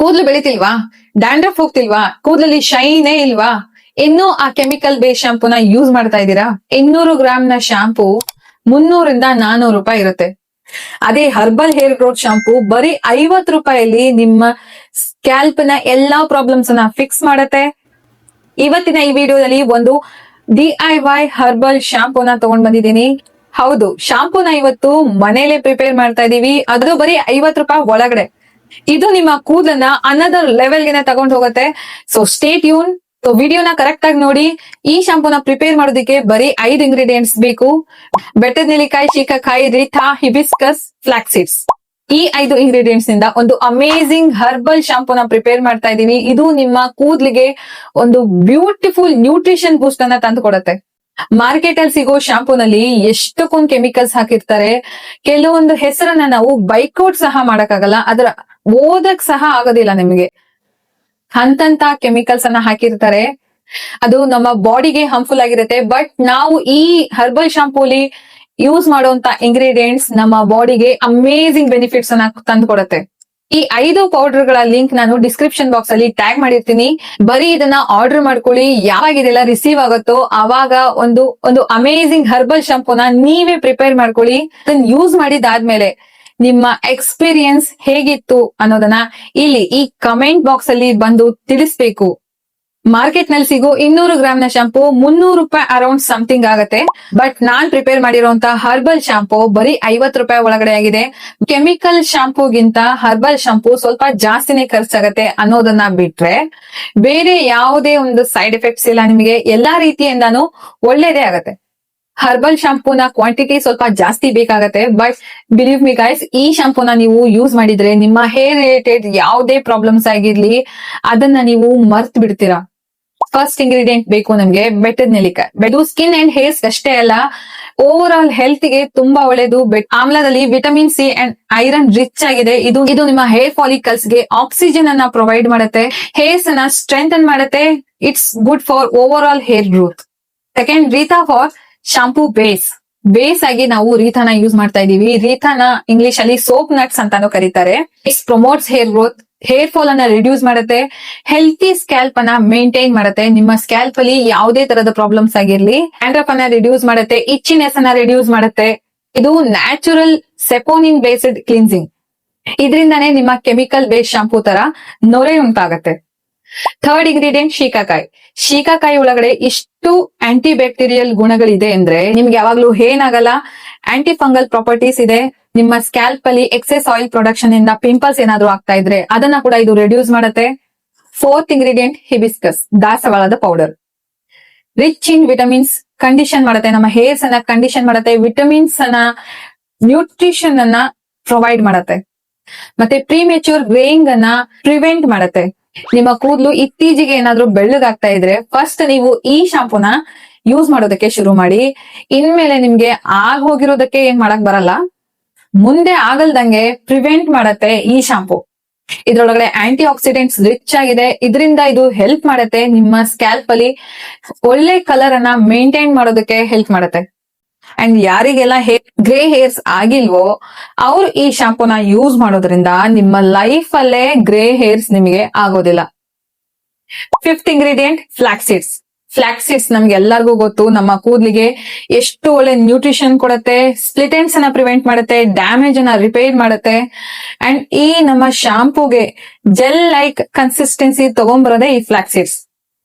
ಕೂದಲು ಬೆಳಿತಿಲ್ವಾ? ಡ್ಯಾಂಡ್ರಫ್ ಹೋಗ್ತಿಲ್ವಾ? ಕೂದಲಲ್ಲಿ ಶೈನೇ ಇಲ್ವಾ? ಇನ್ನೂ ಆ ಕೆಮಿಕಲ್ ಬೇಸ್ ಶಾಂಪೂನ ಯೂಸ್ ಮಾಡ್ತಾ ಇದ್ದೀರಾ? 200 ಗ್ರಾಮ್ನ ಶಾಂಪೂ 300 ರಿಂದ 400 ರೂಪಾಯಿ ಇರುತ್ತೆ. ಅದೇ ಹರ್ಬಲ್ ಹೇರ್ ಗ್ರೋತ್ ಶಾಂಪೂ ಬರೀ 50 ರೂಪಾಯಲ್ಲಿ ನಿಮ್ಮ ಸ್ಕ್ಯಾಲ್ಪ್ ನ ಎಲ್ಲಾ ಪ್ರಾಬ್ಲಮ್ಸ್ ನ ಫಿಕ್ಸ್ ಮಾಡತ್ತೆ. ಇವತ್ತಿನ ಈ ವಿಡಿಯೋದಲ್ಲಿ ಒಂದು DIY ಹರ್ಬಲ್ ಶಾಂಪೂನ ತಗೊಂಡ್ ಬಂದಿದ್ದೀನಿ. ಹೌದು, ಶಾಂಪೂನ ಇವತ್ತು ಮನೇಲೆ ಪ್ರಿಪೇರ್ ಮಾಡ್ತಾ ಇದೀವಿ, ಅದು ಬರೀ 50 ರೂಪಾಯಿ ಒಳಗಡೆ. ಇದು ನಿಮ್ಮ ಕೂದಲನ್ನ ಅನದರ್ ಲೆವೆಲ್ಗೆ ತಗೊಂಡ್ ಹೋಗುತ್ತೆ. So stay tune. ಸೊ ವಿಡಿಯೋನ ಕರೆಕ್ಟ್ ಆಗಿ ನೋಡಿ. ಈ ಶಾಂಪೂನ ಪ್ರಿಪೇರ್ ಮಾಡೋದಕ್ಕೆ ಬರೀ 5 ಇಂಗ್ರೀಡಿಯೆಂಟ್ಸ್ ಬೇಕು. ಬೆಟ್ಟದ ನೆಲ್ಲಿಕಾಯಿ, ಶೀಕಾಕಾಯಿ, ರೀಠಾ, ಹಿಬಿಸ್ಕಸ್, ಫ್ಲಾಕ್ಸ್ ಸೀಡ್ಸ್. ಈ 5 ಇಂಗ್ರೀಡಿಯೆಂಟ್ಸ್ ನಿಂದ ಒಂದು ಅಮೇಜಿಂಗ್ ಹರ್ಬಲ್ ಶಾಂಪೂನ ಪ್ರಿಪೇರ್ ಮಾಡ್ತಾ ಇದೀನಿ. ಇದು ನಿಮ್ಮ ಕೂದಲಿಗೆ ಒಂದು ಬ್ಯೂಟಿಫುಲ್ ನ್ಯೂಟ್ರಿಷನ್ ಬೂಸ್ಟ್ ಅನ್ನ ತಂದು ಕೊಡುತ್ತೆ. ಮಾರ್ಕೆಟ್ ಅಲ್ಲಿ ಸಿಗೋ ಶಾಂಪೂನಲ್ಲಿ ಎಷ್ಟಕ್ಕೊಂದು ಕೆಮಿಕಲ್ಸ್ ಹಾಕಿರ್ತಾರೆ. ಕೆಲವೊಂದು ಹೆಸರನ್ನ ನಾವು ಬೈಕೌಟ್ ಸಹ ಮಾಡಕ್ಕಾಗಲ್ಲ, ಅದರ ಓದಕ್ ಸಹ ಆಗೋದಿಲ್ಲ ನಿಮಗೆ. ಅಂತಂತ ಕೆಮಿಕಲ್ಸ್ ಅನ್ನ ಹಾಕಿರ್ತಾರೆ, ಅದು ನಮ್ಮ ಬಾಡಿಗೆ ಹಾರ್ಮ್ಫುಲ್ ಆಗಿರುತ್ತೆ. ಬಟ್ ನಾವು ಈ ಹರ್ಬಲ್ ಶಾಂಪೂಲಿ ಯೂಸ್ ಮಾಡುವಂತ ಇಂಗ್ರೀಡಿಯೆಂಟ್ಸ್ ನಮ್ಮ ಬಾಡಿಗೆ ಅಮೇಜಿಂಗ್ ಬೆನಿಫಿಟ್ಸ್ ಅನ್ನ ತಂದ್ಕೊಡುತ್ತೆ. ಈ 5 ಪೌಡರ್ ಗಳ ಲಿಂಕ್ ನಾನು ಡಿಸ್ಕ್ರಿಪ್ಷನ್ ಬಾಕ್ಸ್ ಅಲ್ಲಿ ಟ್ಯಾಗ್ ಮಾಡಿರ್ತೀನಿ. ಬರೀ ಇದನ್ನ ಆರ್ಡರ್ ಮಾಡ್ಕೊಳ್ಳಿ. ಯಾವಾಗ ಇದೆಲ್ಲ ರಿಸೀವ್ ಆಗುತ್ತೋ ಆವಾಗ ಒಂದು ಅಮೇಜಿಂಗ್ ಹರ್ಬಲ್ ಶಾಂಪೂನ ನೀವೇ ಪ್ರಿಪೇರ್ ಮಾಡ್ಕೊಳ್ಳಿ. ಅದನ್ನ ಯೂಸ್ ಮಾಡಿದಾದ್ಮೇಲೆ ನಿಮ್ಮ ಎಕ್ಸ್ಪೀರಿಯನ್ಸ್ ಹೇಗಿತ್ತು ಅನ್ನೋದನ್ನ ಇಲ್ಲಿ ಈ ಕಮೆಂಟ್ ಬಾಕ್ಸ್ ಅಲ್ಲಿ ಬಂದು ತಿಳಿಸ್ಬೇಕು. ಮಾರ್ಕೆಟ್ ನಲ್ಲಿ ಸಿಗೋ 200 ಗ್ರಾಮ್ನ ಶಾಂಪೂ 300 ರೂಪಾಯಿ ಅರೌಂಡ್ ಸಮಥಿಂಗ್ ಆಗತ್ತೆ. ಬಟ್ ನಾನ್ ಪ್ರಿಪೇರ್ ಮಾಡಿರುವಂತ ಹರ್ಬಲ್ ಶಾಂಪೂ ಬರೀ 50 ರೂಪಾಯಿ ಒಳಗಡೆ ಆಗಿದೆ. ಕೆಮಿಕಲ್ ಶಾಂಪೂಗಿಂತ ಹರ್ಬಲ್ ಶಾಂಪೂ ಸ್ವಲ್ಪ ಜಾಸ್ತಿನೇ ಖರ್ಚಾಗತ್ತೆ ಅನ್ನೋದನ್ನ ಬಿಟ್ರೆ ಬೇರೆ ಯಾವುದೇ ಒಂದು ಸೈಡ್ ಎಫೆಕ್ಟ್ಸ್ ಇಲ್ಲ. ನಿಮಗೆ ಎಲ್ಲಾ ರೀತಿಯಿಂದಾನು ಒಳ್ಳೇದೇ ಆಗತ್ತೆ. ಹರ್ಬಲ್ ಶಾಂಪೂನ ಕ್ವಾಂಟಿಟಿ ಸ್ವಲ್ಪ ಜಾಸ್ತಿ ಬೇಕಾಗತ್ತೆ. ಬಟ್ ಬಿಲೀವ್ ಮಿ ಗೈಸ್, ಈ ಶಾಂಪೂನ ನೀವು ಯೂಸ್ ಮಾಡಿದ್ರೆ ನಿಮ್ಮ ಹೇರ್ ರಿಲೇಟೆಡ್ ಯಾವುದೇ ಪ್ರಾಬ್ಲಮ್ಸ್ ಆಗಿರ್ಲಿ ಅದನ್ನ ನೀವು ಮರ್ತ್ ಬಿಡ್ತೀರಾ. ಫಸ್ಟ್ ಇಂಗ್ರೀಡಿಯೆಂಟ್ ಬೇಕು ನಮ್ಗೆ ಬೆಟ್ಟದ ನೆಲ್ಲಿಕಾಯಿ. ಇದು ಸ್ಕಿನ್ ಅಂಡ್ ಹೇರ್ಸ್ ಅಷ್ಟೇ ಅಲ್ಲ, ಓವರ್ ಆಲ್ ಹೆಲ್ತ್ ಗೆ ತುಂಬಾ ಒಳ್ಳೇದು. ಆಮ್ಲದಲ್ಲಿ vitamin C and iron rich ಆಗಿದೆ. ಇದು ನಿಮ್ಮ ಹೇರ್ ಫಾಲಿಕಲ್ಸ್ ಗೆ ಆಕ್ಸಿಜನ್ ಅನ್ನ ಪ್ರೊವೈಡ್ ಮಾಡುತ್ತೆ, ಹೇರ್ಸ್ ಅನ್ನ ಸ್ಟ್ರೆಂಥನ್ ಮಾಡುತ್ತೆ. It's good for overall hair growth. Second, reetha for shampoo base ಆಗಿ ನಾವು ರೀಥಾನ ಯೂಸ್ ಮಾಡ್ತಾ ಇದೀವಿ. ರೀಥಾನ ಇಂಗ್ಲಿಷ್ ಅಲ್ಲಿ ಸೋಪ್ ನಟ್ಸ್ ಅಂತಾನು ಕರೀತಾರೆ. It's promotes hair growth, hair fall ಅನ್ನ ರಿಡ್ಯೂಸ್ ಮಾಡುತ್ತೆ, ಹೆಲ್ತಿ ಸ್ಕ್ಯಾಲ್ಪ್ ಅನ್ನ ಮೇಂಟೈನ್ ಮಾಡುತ್ತೆ. ನಿಮ್ಮ ಸ್ಕ್ಯಾಲ್ಪ್ ಅಲ್ಲಿ ಯಾವುದೇ ತರದ ಪ್ರಾಬ್ಲಮ್ಸ್ ಆಗಿರ್ಲಿ ಡ್ಯಾಂಡ್ರಫ್ ಅನ್ನ ರಿಡ್ಯೂಸ್ ಮಾಡುತ್ತೆ, ಇಚ್ಚಿನೆಸ್ ಅನ್ನ ರಿಡ್ಯೂಸ್ ಮಾಡುತ್ತೆ. ಇದು ನ್ಯಾಚುರಲ್ ಸೆಪೋನಿನ್ ಬೇಸ್ಡ್ ಕ್ಲಿನ್ಸಿಂಗ್. ಇದರಿಂದಾನೇ ನಿಮ್ಮ ಕೆಮಿಕಲ್ ಬೇಸ್ಡ್ ಶಾಂಪೂ ತರ ನೊರೆ ಉಂಟಾಗತ್ತೆ. ಥರ್ಡ್ ಇಂಗ್ರೀಡಿಯೆಂಟ್ ಶೀಕಾಕಾಯಿ ಒಳಗಡೆ ಇಷ್ಟು ಆಂಟಿ ಬ್ಯಾಕ್ಟೀರಿಯಲ್ ಗುಣಗಳಿದೆ ಅಂದ್ರೆ ನಿಮ್ಗೆ ಯಾವಾಗ್ಲೂ ಏನಾಗಲ್ಲ. ಆಂಟಿ ಫಂಗಲ್ ಪ್ರಾಪರ್ಟೀಸ್ ಇದೆ. ನಿಮ್ಮ ಸ್ಕ್ಯಾಲ್ಪ್ ಅಲ್ಲಿ ಎಕ್ಸೆಸ್ ಆಯಿಲ್ ಪ್ರೊಡಕ್ಷನ್ ಇಂದ ಪಿಂಪಲ್ಸ್ ಏನಾದ್ರು ಆಗ್ತಾ ಇದ್ರೆ ಅದನ್ನ ಕೂಡ ಇದು ರಿಡ್ಯೂಸ್ ಮಾಡುತ್ತೆ. ಫೋರ್ತ್ ಇಂಗ್ರೀಡಿಯೆಂಟ್ ಹಿಬಿಸ್ಕಸ್, ದಾಸವಾಳದ powder. Rich in vitamins, condition ಮಾಡುತ್ತೆ, ನಮ್ಮ ಹೇರ್ಸ್ ಅನ್ನ ಕಂಡೀಷನ್ ಮಾಡುತ್ತೆ, ವಿಟಮಿನ್ಸ್ ಅನ್ನ ನ್ಯೂಟ್ರಿಷನ್ ಅನ್ನ ಪ್ರೊವೈಡ್ ಮಾಡುತ್ತೆ, ಮತ್ತೆ ಪ್ರಿಮೆಚ್ಯೂರ್ ಗ್ರೇಯಿಂಗ್ ಅನ್ನ ಪ್ರಿವೆಂಟ್ ಮಾಡುತ್ತೆ. ನಿಮ್ಮ ಕೂದಲು ಇತ್ತೀಚೆಗೆ ಏನಾದ್ರೂ ಬೆಳ್ಳಗಾಗ್ತಾ ಇದ್ರೆ ಫಸ್ಟ್ ನೀವು ಈ ಶಾಂಪೂನ ಯೂಸ್ ಮಾಡೋದಕ್ಕೆ ಶುರು ಮಾಡಿ. ಇನ್ಮೇಲೆ ನಿಮ್ಗೆ ಹೋಗಿರೋದಕ್ಕೆ ಏನ್ ಮಾಡಕ್ ಬರಲ್ಲ, ಮುಂದೆ ಆಗಲ್ದಂಗೆ ಪ್ರಿವೆಂಟ್ ಮಾಡತ್ತೆ ಈ ಶಾಂಪೂ. ಇದ್ರೊಳಗಡೆ ಆಂಟಿ ಆಕ್ಸಿಡೆಂಟ್ಸ್ ರಿಚ್ ಆಗಿದೆ. ಇದರಿಂದ ಇದು ಹೆಲ್ಪ್ ಮಾಡುತ್ತೆ ನಿಮ್ಮ ಸ್ಕ್ಯಾಲ್ಪ್ ಅಲ್ಲಿ ಒಳ್ಳೆ ಕಲರ್ ಅನ್ನ ಮೇಂಟೈನ್ ಮಾಡೋದಕ್ಕೆ ಹೆಲ್ಪ್ ಮಾಡುತ್ತೆ. ಅಂಡ್ ಯಾರಿಗೆಲ್ಲ ಗ್ರೇ ಹೇರ್ಸ್ ಆಗಿಲ್ವೋ ಅವ್ರು ಈ ಶಾಂಪೂನ ಯೂಸ್ ಮಾಡೋದ್ರಿಂದ ನಿಮ್ಮ ಲೈಫ್ ಅಲ್ಲೇ ಗ್ರೇ ಹೇರ್ಸ್ ನಿಮಗೆ ಆಗೋದಿಲ್ಲ. ಫಿಫ್ತ್ ಇಂಗ್ರೀಡಿಯೆಂಟ್ ಫ್ಲಾಕ್ಸ್ ಸೀಡ್ಸ್ ನಮ್ಗೆ ಎಲ್ಲರಿಗೂ ಗೊತ್ತು, ನಮ್ಮ ಕೂದಲಿಗೆ ಎಷ್ಟು ಒಳ್ಳೆ ನ್ಯೂಟ್ರಿಷನ್ ಕೊಡುತ್ತೆ, ಸ್ಪ್ಲಿಟ್ ಎಂಡ್ಸ್ ಅನ್ನ ಪ್ರಿವೆಂಟ್ ಮಾಡುತ್ತೆ, ಡ್ಯಾಮೇಜ್ ಅನ್ನ ರಿಪೇರ್ ಮಾಡುತ್ತೆ. ಅಂಡ್ ಈ ನಮ್ಮ ಶಾಂಪೂಗೆ ಜೆಲ್ ಲೈಕ್ ಕನ್ಸಿಸ್ಟೆನ್ಸಿ ತಗೊಂಡ್ಬರೋದೇ ಈ ಫ್ಲಾಕ್ಸ್ ಸೀಡ್ಸ್.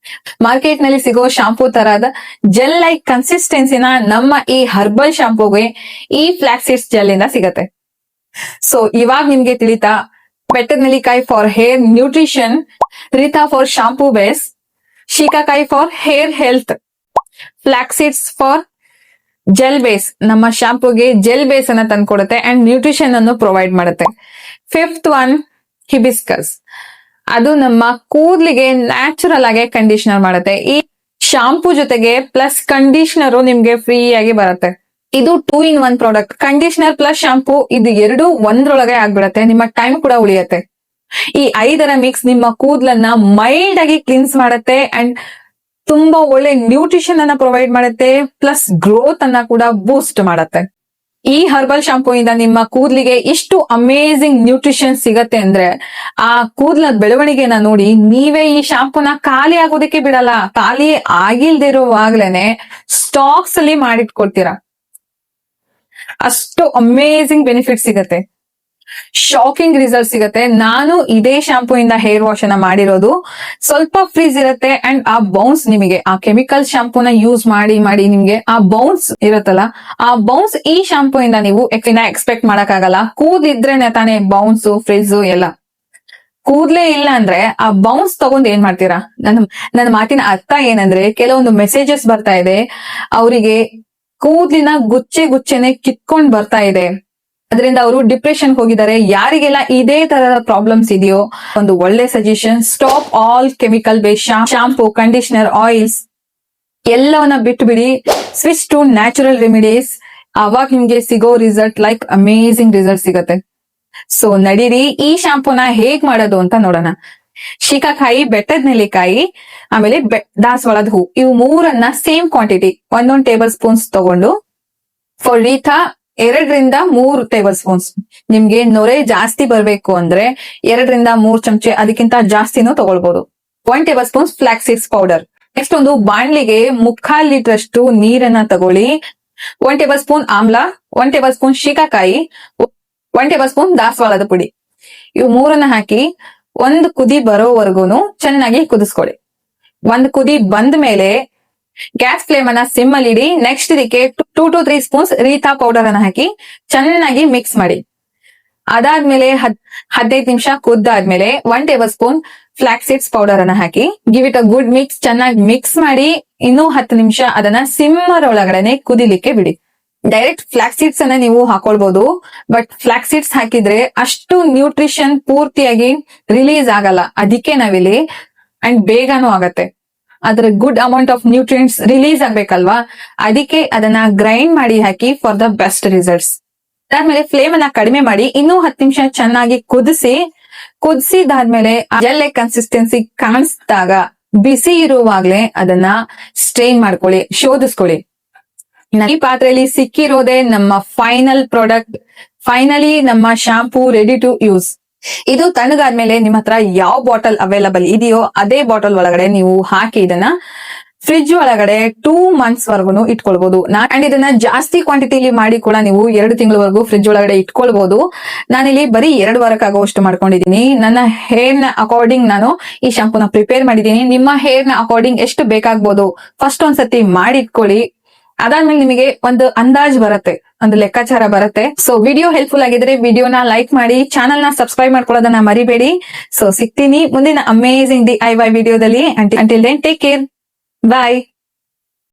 ಮಾರ್ಕೆಟ್ ನಲ್ಲಿ ಸಿಗೋ ಶಾಂಪೂ ತರಹದ ಜೆಲ್ ಲೈಕ್ ಕನ್ಸಿಸ್ಟೆನ್ಸಿನ ನಮ್ಮ ಈ ಹರ್ಬಲ್ ಶಾಂಪೂಗೆ ಈ ಫ್ಲಾಕ್ಸ್ ಸೀಡ್ಸ್ ಜೆಲ್ ಇಂದ ಸಿಗತ್ತೆ. ಸೊ ಇವಾಗ ನಿಮ್ಗೆ ತಿಳಿತಾ, ಬೆಟ್ಟದ ನೆಲ್ಲಿಕಾಯಿ for hair nutrition, reetha for shampoo base, shikakai for hair health, flax seeds for gel base, ನಮ್ಮ ಶಾಂಪೂಗೆ ಜೆಲ್ ಬೇಸ್ ಅನ್ನ ತಂದ್ಕೊಡುತ್ತೆ ಅಂಡ್ ನ್ಯೂಟ್ರಿಷನ್ ಅನ್ನು ಪ್ರೊವೈಡ್ ಮಾಡುತ್ತೆ. ಫಿಫ್ತ್ ಒನ್ ಹಿಬಿಸ್ಕಸ್, ಅದು ನಮ್ಮ ಕೂದಲಿಗೆ ನ್ಯಾಚುರಲ್ ಆಗಿ ಕಂಡೀಷನರ್ ಮಾಡುತ್ತೆ. ಈ ಶಾಂಪೂ ಜೊತೆಗೆ ಪ್ಲಸ್ ಕಂಡೀಷನರ್ ನಿಮ್ಗೆ ಫ್ರೀ ಆಗಿ ಬರುತ್ತೆ. ಇದು 2 in 1 product. Conditioner plus shampoo ಇದು ಎರಡು ಒಂದ್ರೊಳಗೆ ಆಗ್ಬಿಡತ್ತೆ, ನಿಮ್ಮ ಟೈಮ್ ಕೂಡ ಉಳಿಯತ್ತೆ. ಈ 5ರ ಮಿಕ್ಸ್ ನಿಮ್ಮ ಕೂದಲನ್ನ ಮೈಲ್ಡ್ ಆಗಿ ಕ್ಲಿನ್ಸ್ ಮಾಡುತ್ತೆ ಅಂಡ್ ತುಂಬಾ ಒಳ್ಳೆ ನ್ಯೂಟ್ರಿಷನ್ ಅನ್ನ ಪ್ರೊವೈಡ್ ಮಾಡುತ್ತೆ, ಪ್ಲಸ್ ಗ್ರೋತ್ ಅನ್ನ ಕೂಡ ಬೂಸ್ಟ್ ಮಾಡುತ್ತೆ. ಈ ಹರ್ಬಲ್ ಶಾಂಪೂ ಇಂದ ನಿಮ್ಮ ಕೂದ್ಲಿಗೆ ಇಷ್ಟು ಅಮೇಸಿಂಗ್ ನ್ಯೂಟ್ರಿಷನ್ ಸಿಗತ್ತೆ ಅಂದ್ರೆ ಆ ಕೂದ್ಲ ಬೆಳವಣಿಗೆನ ನೋಡಿ ನೀವೇ ಈ ಶಾಂಪೂನ ಖಾಲಿ ಆಗೋದಕ್ಕೆ ಬಿಡಲ್ಲ. ಖಾಲಿ ಆಗಿಲ್ದಿರುವಾಗ್ಲೇನೆ ಸ್ಟಾಕ್ಸ್ ಅಲ್ಲಿ ಮಾಡಿಟ್ಕೊಡ್ತೀರಾ. ಅಷ್ಟು ಅಮೇಸಿಂಗ್ ಬೆನಿಫಿಟ್ ಸಿಗತ್ತೆ, ಶಾಕಿಂಗ್ ರಿಸಲ್ಟ್ ಸಿಗತ್ತೆ. ನಾನು ಇದೇ ಶಾಂಪೂ ಇಂದ ಹೇರ್ ವಾಶ್ ಅನ್ನ ಮಾಡಿರೋದು. ಸ್ವಲ್ಪ ಫ್ರೀಸ್ ಇರುತ್ತೆ ಅಂಡ್ ಆ ಬೌನ್ಸ್ ನಿಮಗೆ ಆ ಕೆಮಿಕಲ್ ಶಾಂಪೂನ ಯೂಸ್ ಮಾಡಿ ಮಾಡಿ ನಿಮ್ಗೆ ಆ ಬೌನ್ಸ್ ಇರುತ್ತಲ್ಲ, ಆ ಬೌನ್ಸ್ ಈ ಶಾಂಪೂ ಇಂದ ನೀವು ಎಕ್ಸ್ಪೆಕ್ಟ್ ಮಾಡಕ್ಕಾಗಲ್ಲ. ಕೂದ್ಲಿದ್ರೇನೆ ತಾನೇ ಬೌನ್ಸ್ ಫ್ರೀಸ್ ಎಲ್ಲ. ಕೂದ್ಲೇ ಇಲ್ಲ ಅಂದ್ರೆ ಆ ಬೌನ್ಸ್ ತಗೊಂಡ್ ಏನ್ ಮಾಡ್ತೀರಾ? ನನ್ನ ಮಾತಿನ ಅರ್ಥ ಏನಂದ್ರೆ, ಕೆಲವೊಂದು ಮೆಸೇಜಸ್ ಬರ್ತಾ ಇದೆ, ಅವರಿಗೆ ಕೂದ್ಲಿನ ಗುಚ್ಚೆನೆ ಕಿತ್ಕೊಂಡ್ ಬರ್ತಾ ಇದೆ, ಅದರಿಂದ ಅವರು ಡಿಪ್ರೆಷನ್ ಹೋಗಿದ್ದಾರೆ. ಯಾರಿಗೆಲ್ಲ ಇದೇ ತರದ ಪ್ರಾಬ್ಲಮ್ಸ್ ಇದೆಯೋ ಒಂದು ಒಳ್ಳೆ suggestion, stop all chemical based shampoo, conditioner, oils ಎಲ್ಲವನ್ನ ಬಿಟ್ಟು ಬಿಡಿ, ಸ್ವಿಚ್ ಟು ನ್ಯಾಚುರಲ್ ರೆಮಿಡೀಸ್. ಅವಾಗ ನಿಮ್ಗೆ ಸಿಗೋ ರಿಸಲ್ಟ್ ಲೈಕ್ ಅಮೇಸಿಂಗ್ ರಿಸಲ್ಟ್ ಸಿಗತ್ತೆ. ಸೊ ನಡೀರಿ ಈ ಶಾಂಪೂನ ಹೇಗ್ ಮಾಡೋದು ಅಂತ ನೋಡೋಣ. ಶಿಕಾಕಾಯಿ, ಬೆಟ್ಟದ ನೆಲ್ಲಿಕಾಯಿ, ಆಮೇಲೆ ದಾಸವಾಳದ ಹೂ, ಇವು ಮೂರನ್ನ ಸೇಮ್ ಕ್ವಾಂಟಿಟಿ 1 ಟೇಬಲ್ ಸ್ಪೂನ್ಸ್ ತಗೊಂಡು, ಫಾರ್ ರೀತಾ 2 3 ಟೇಬಲ್ ಸ್ಪೂನ್ಸ್. ನಿಮ್ಗೆ ನೊರೆ ಜಾಸ್ತಿ ಬರ್ಬೇಕು ಅಂದ್ರೆ 2 3 ಚಮಚೆ, ಅದಕ್ಕಿಂತ ಜಾಸ್ತಿನೂ ತಗೊಳ್ಬಹುದು. 1 table spoons flax seeds powder. Next ಒಂದು ಬಾಣ್ಲಿಗೆ 3/4 ಲೀಟರ್ ನೀರನ್ನ ತಗೊಳ್ಳಿ. 1 ಟೇಬಲ್ ಸ್ಪೂನ್ ಆಮ್ಲ, 1 ಟೇಬಲ್ ಸ್ಪೂನ್ ಶಿಕಾಕಾಯಿ, 1 ಟೇಬಲ್ ಸ್ಪೂನ್ ದಾಸವಾಳದ ಪುಡಿ, ಇವು ಮೂರನ್ನ ಹಾಕಿ ಒಂದು ಕುದಿ ಬರೋವರೆಗೂ ಚೆನ್ನಾಗಿ ಕುದಿಸ್ಕೊಳ್ಳಿ. ಒಂದ್ ಕುದಿ ಬಂದ ಮೇಲೆ ಗ್ಯಾಸ್ ಫ್ಲೇಮ್ ಅನ್ನ ಸಿಮ್ ಅಲ್ಲಿ ಇಡಿ. ನೆಕ್ಸ್ಟ್ ಇದಕ್ಕೆ 2 to 3 ಸ್ಪೂನ್ಸ್ ರೀತಾ ಪೌಡರ್ ಅನ್ನ ಹಾಕಿ ಚೆನ್ನಾಗಿ ಮಿಕ್ಸ್ ಮಾಡಿ. ಅದಾದ್ಮೇಲೆ 15 ನಿಮಿಷ ಕುದ್ದಾದ್ಮೇಲೆ 1 tablespoon flax seeds powder ಅನ್ನ ಹಾಕಿ give it a good mix. ಚೆನ್ನಾಗಿ ಮಿಕ್ಸ್ ಮಾಡಿ ಇನ್ನೂ 10 ನಿಮಿಷ ಅದನ್ನ ಸಿಮ್ಮರ್ ಒಳಗಡೆನೆ ಕುದಿಲಿಕ್ಕೆ ಬಿಡಿ. ಡೈರೆಕ್ಟ್ ಫ್ಲಾಕ್ಸ್ ಸೀಡ್ಸ್ ಅನ್ನ ನೀವು ಹಾಕೊಳ್ಬಹುದು, ಬಟ್ ಫ್ಲಾಕ್ಸ್ ಸೀಡ್ಸ್ ಹಾಕಿದ್ರೆ ಅಷ್ಟು ನ್ಯೂಟ್ರಿಷನ್ ಪೂರ್ತಿಯಾಗಿ ರಿಲೀಸ್ ಆಗಲ್ಲ. ಅದಕ್ಕೆ ನಾವಿಲ್ಲಿ ಅಂಡ್ ಬೇಗನೂ ಆಗತ್ತೆ, ಅದ್ರ good amount of nutrients release ಆಗ್ಬೇಕಲ್ವಾ, ಅದಕ್ಕೆ ಅದನ್ನ ಗ್ರೈಂಡ್ ಮಾಡಿ ಹಾಕಿ ಫಾರ್ ದ ಬೆಸ್ಟ್ ರಿಸಲ್ಟ್ಸ್. ಅದಾದ್ಮೇಲೆ ಫ್ಲೇಮ್ ಅನ್ನ ಕಡಿಮೆ ಮಾಡಿ ಇನ್ನೂ 10 ನಿಮಿಷ ಚೆನ್ನಾಗಿ ಕುದಿಸಿದಾದ್ಮೇಲೆ ಜೆಲ್ ಕನ್ಸಿಸ್ಟೆನ್ಸಿ ಕಾಣಿಸಿದಾಗ ಬಿಸಿ ಇರುವಾಗ್ಲೇ ಅದನ್ನ ಸ್ಟ್ರೈನ್ ಮಾಡ್ಕೊಳ್ಳಿ, ಶೋಧಿಸ್ಕೊಳ್ಳಿ. ಈ ಪಾತ್ರೆಯಲ್ಲಿ ಸಿಕ್ಕಿರೋದೇ ನಮ್ಮ ಫೈನಲ್ ಪ್ರಾಡಕ್ಟ್. ಫೈನಲಿ ನಮ್ಮ ಶಾಂಪೂ ರೆಡಿ ಟು ಯೂಸ್. ಇದು ತಣ್ಣಗಾದ್ಮೇಲೆ ನಿಮ್ಮ ಹತ್ರ ಯಾವ ಬಾಟಲ್ ಅವೈಲಬಲ್ ಇದೆಯೋ ಅದೇ ಬಾಟಲ್ ಒಳಗಡೆ ನೀವು ಹಾಕಿ ಇದನ್ನ ಫ್ರಿಡ್ಜ್ ಒಳಗಡೆ 2 months ವರ್ಗು ಇಟ್ಕೊಳ್ಬಹುದು. ಅಂಡ್ ಇದನ್ನ ಜಾಸ್ತಿ ಕ್ವಾಂಟಿಟಿಲಿ ಮಾಡಿ ಕೂಡ ನೀವು 2 ತಿಂಗಳವರೆಗೂ ಫ್ರಿಡ್ಜ್ ಒಳಗಡೆ ಇಟ್ಕೊಳ್ಬಹುದು. ನಾನಿಲ್ಲಿ ಬರೀ 2 ವಾರಕ್ಕಾಗುವಷ್ಟು ಮಾಡ್ಕೊಂಡಿದೀನಿ. ನನ್ನ ಹೇರ್ ನ ಅಕಾರ್ಡಿಂಗ್ ನಾನು ಈ ಶಾಂಪೂನ ಪ್ರಿಪೇರ್ ಮಾಡಿದೀನಿ. ನಿಮ್ಮ ಹೇರ್ ನ ಅಕಾರ್ಡಿಂಗ್ ಎಷ್ಟು ಬೇಕಾಗ್ಬೋದು ಫಸ್ಟ್ ಒಂದ್ಸತಿ ಮಾಡಿ ಇಟ್ಕೊಳ್ಳಿ. ಅದಾದ್ಮೇಲೆ ನಿಮಗೆ ಒಂದು ಅಂದಾಜ್ ಬರುತ್ತೆ, ಒಂದು ಲೆಕ್ಕಾಚಾರ ಬರುತ್ತೆ. ಸೊ ವಿಡಿಯೋ ಹೆಲ್ಪ್ಫುಲ್ ಆಗಿದ್ರೆ ವಿಡಿಯೋನ ಲೈಕ್ ಮಾಡಿ, ಚಾನಲ್ ನ ಸಬ್ಸ್ಕ್ರೈಬ್ ಮಾಡ್ಕೊಳ್ಳೋದನ್ನ ಮರಿಬೇಡಿ. ಸೊ ಸಿಗ್ತೀನಿ ಮುಂದಿನ ಅಮೇಸಿಂಗ್ DIY ವಿಡಿಯೋದಲ್ಲಿ. ಅಂಟಿಲ್ ದೆನ್ ಟೇಕ್ ಕೇರ್, ಬಾಯ್.